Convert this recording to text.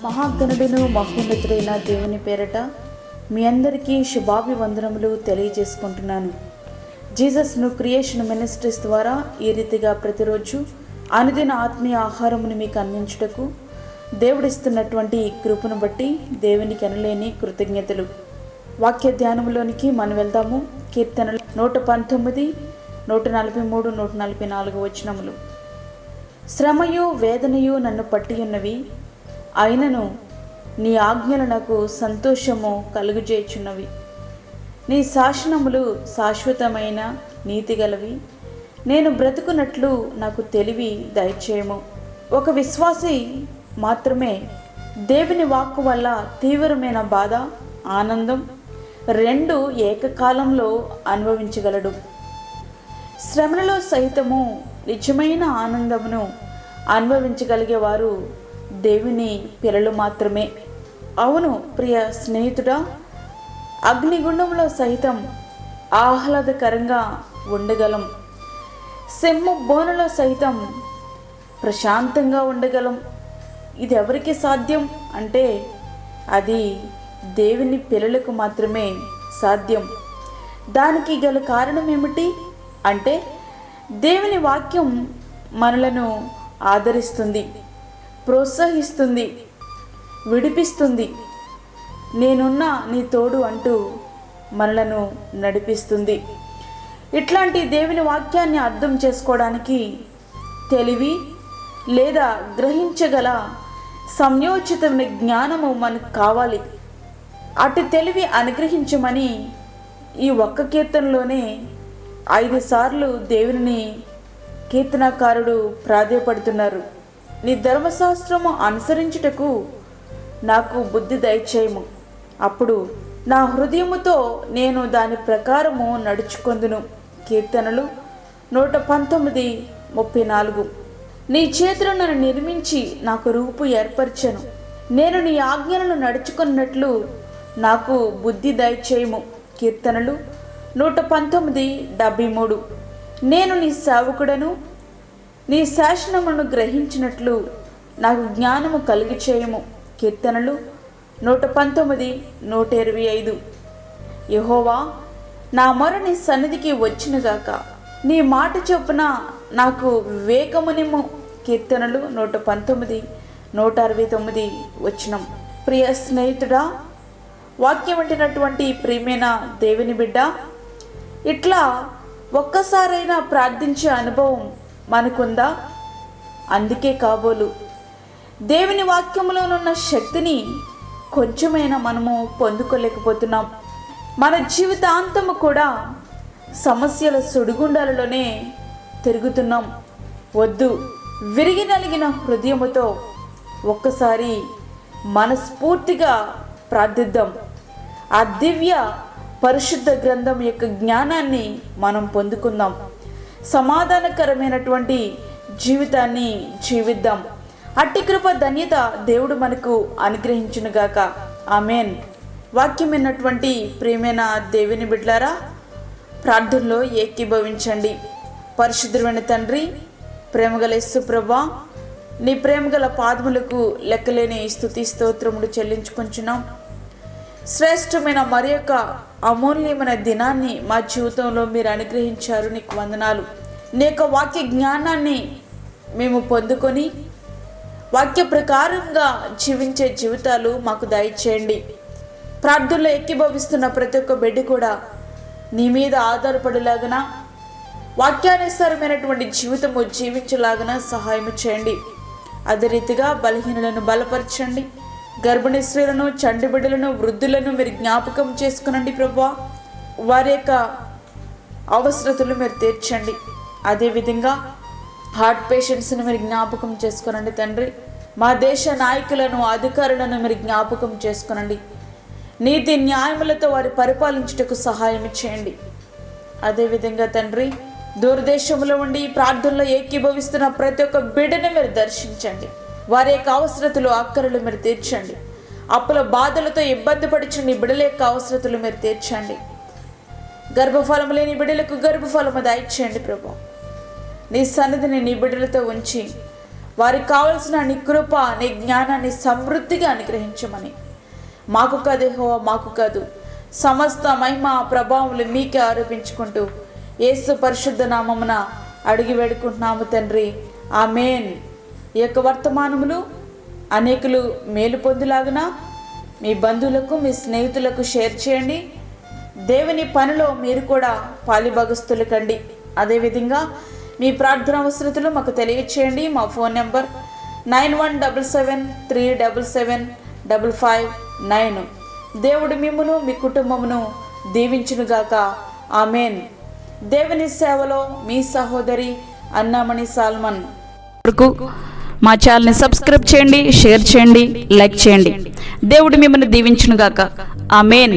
మహాగణుడును మహోన్నతుడైన దేవుని పేరట మీ అందరికీ శుభాభివందనములు తెలియజేసుకుంటున్నాను. జీసస్ న్యూ క్రియేషన్ మినిస్ట్రీస్ ద్వారా ఈ రీతిగా ప్రతిరోజు అనుదిన ఆత్మీయ ఆహారమును మీకు అందించుటకు దేవుడిస్తున్నటువంటి కృపను బట్టి దేవునికి అనలేని కృతజ్ఞతలు. వాక్య ధ్యానంలోనికి మనం వెళ్దాము. కీర్తనలు 119, 143, 144 వచనములు. శ్రమయు వేదనయు నన్ను పట్టి ఉన్నవి, అయినను నీ ఆజ్ఞలు నాకు సంతోషము కలుగజేయుచున్నవి. నీ శాసనములు శాశ్వతమైన నీతిగలవి, నేను బ్రతుకున్నట్లు నాకు తెలివి దయచేయము. ఒక విశ్వాసి మాత్రమే దేవుని వాక్కు వల్ల తీవ్రమైన బాధ, ఆనందం రెండు ఏకకాలంలో అనుభవించగలడు. శ్రమలలో సైతము నిజమైన ఆనందమును అనుభవించగలిగే వారు దేవుని పిల్లలు మాత్రమే. అవును ప్రియ స్నేహితుడా, అగ్నిగుండంలో సైతం ఆహ్లాదకరంగా ఉండగలం. సెమ్ము బోనులో సైతం ప్రశాంతంగా ఉండగలం. ఇది ఎవరికి సాధ్యం అంటే అది దేవుని పిల్లలకు మాత్రమే సాధ్యం. దానికి గల కారణం ఏమిటి అంటే దేవుని వాక్యం మనలను ఆదరిస్తుంది, ప్రోత్సహిస్తుంది, విడిపిస్తుంది. నేనున్నా నీ తోడు అంటూ మనలను నడిపిస్తుంది. ఇట్లాంటి దేవుని వాక్యాన్ని అర్థం చేసుకోవడానికి తెలివి లేదా గ్రహించగల సంయోచితమైన జ్ఞానము మనకు కావాలి. అటు తెలివి అనుగ్రహించమని ఈ ఒక్క కీర్తనలోనే 5 సార్లు దేవుని కీర్తనకారుడు ప్రాధేయపడుతున్నారు. నీ ధర్మశాస్త్రము అనుసరించుటకు నాకు బుద్ధి దయచేయము, అప్పుడు నా హృదయముతో నేను దాని ప్రకారము నడుచుకొందును. కీర్తనలు 119, 34. నీ చేతులు నన్ను నిర్మించి నాకు రూపు ఏర్పరచెను, నేను నీ ఆజ్ఞలను నడుచుకున్నట్లు నాకు బుద్ధి దయచేయము. కీర్తనలు 119, 73. నేను నీ సేవకుడను, నీ శాసనమును గ్రహించినట్లు నాకు జ్ఞానము కలిగి చేయము. కీర్తనలు 119, 125. యెహోవా, నా మొర నీ సన్నిధికి వచ్చినగాక, నీ మాట చొప్పున నాకు వివేకమునిమ్ము. కీర్తనలు 119, 169 వచనం. ప్రియ స్నేహితుడా, వాక్యం వింటున్నటువంటి ప్రియమైన దేవుని బిడ్డ, ఇట్లా ఒక్కసారైనా ప్రార్థించే అనుభవం మనకుందా? అందుకే కాబోలు దేవుని వాక్యంలోనున్న శక్తిని కొంచెమైనా మనము పొందుకోలేకపోతున్నాం. మన జీవితాంతము కూడా సమస్యల సుడిగుండాలలోనే తిరుగుతున్నాం. వద్దు, విరిగి నలిగిన హృదయముతో ఒక్కసారి మనస్ఫూర్తిగా ప్రార్థిద్దాం. ఆ దివ్య పరిశుద్ధ గ్రంథం యొక్క జ్ఞానాన్ని మనం పొందుకుందాం. సమాధానకరమైనటువంటి జీవితాన్ని జీవిద్దాం. అట్టి కృప ధన్యత దేవుడు మనకు అనుగ్రహించునుగాక. ఆమెన్. వాక్యం విన్నటువంటి ప్రియమైన దేవుని బిడ్డలారా, ప్రార్థనలో ఏకీభవించండి. పరిశుద్ధమైన తండ్రి, ప్రేమగల యేసు ప్రభువా, నీ ప్రేమగల పాదములకు లెక్కలేని స్తుతి స్తోత్రములు చెల్లించుకుంటున్నాం. శ్రేష్టమైన మరి యొక్క అమూల్యమైన దినాన్ని మా జీవితంలో మీరు అనుగ్రహించారు. నీకు వందనాలు. నీ యొక్క వాక్య జ్ఞానాన్ని మేము పొందుకొని వాక్య ప్రకారంగా జీవించే జీవితాలు మాకు దయచేయండి. ప్రార్థనలో ఏకీభవిస్తున్న ప్రతి ఒక్క బిడ్డ కూడా నీ మీద ఆధారపడేలాగన, వాక్యానుసారమైనటువంటి జీవితము జీవించేలాగన సహాయం చేయండి. అదే రీతిగా బలహీనులను బలపరచండి. గర్భిణీ స్త్రీలను, చంటి బిడ్డలను, వృద్ధులను మీరు జ్ఞాపకం చేసుకునండి ప్రభువా. వారి యొక్క అవసరతలు మీరు తీర్చండి. అదేవిధంగా హార్ట్ పేషెంట్స్ని మీరు జ్ఞాపకం చేసుకునండి తండ్రి. మా దేశ నాయకులను, అధికారులను మీరు జ్ఞాపకం చేసుకునండి. నీతి న్యాయములతో వారి పరిపాలించుటకు సహాయం చేయండి. అదేవిధంగా తండ్రి, దూరదేశంలో ఉండి ప్రార్థనలో ఏకీభవిస్తున్న ప్రతి ఒక్క బిడ్డను మీరు దర్శించండి. వారి యొక్క అవసరతలు, అక్కరలు మీరు తీర్చండి. అప్పుల బాధలతో ఇబ్బంది పడుచున్న బిడ్డల యొక్క అవసరతలు మీరు తీర్చండి. గర్భఫలము లేని బిడ్డలకు గర్భఫలము దయచేయండి ప్రభు. నీ సన్నిధిని నీ బిడ్డలతో ఉంచి వారికి కావలసిన నీ కృప, నీ జ్ఞానాన్ని సమృద్ధిగా అనుగ్రహించమని, మాకు కాదు యెహోవా, మాకు కాదు, సమస్త మహిమ ప్రభావములు మీకే ఆరోపించుకుంటూ యేసు పరిశుద్ధ నామమున అడిగి వేడుకుంటున్నాము తండ్రి, ఆమేన్. ఈ యొక్క వర్తమానములు అనేకులు మేలు పొందులాగున మీ బంధువులకు, మీ స్నేహితులకు షేర్ చేయండి. దేవుని పనిలో మీరు కూడా పాలిభాగస్తులు కండి. అదేవిధంగా మీ ప్రార్థన అవసరతలు మాకు తెలియచేయండి. మా ఫోన్ నెంబర్ 9177377559. దేవుడు మిమ్మును మీ కుటుంబమును దీవించునుగాక. ఆమేన్. దేవుని సేవలో మీ సహోదరి అన్నామణి సాల్మన్. మా ఛానల్ని సబ్స్క్రైబ్ చేయండి, షేర్ చేయండి, లైక్ చేయండి. దేవుడు మిమ్మల్ని దీవించునుగాక. ఆమేన్.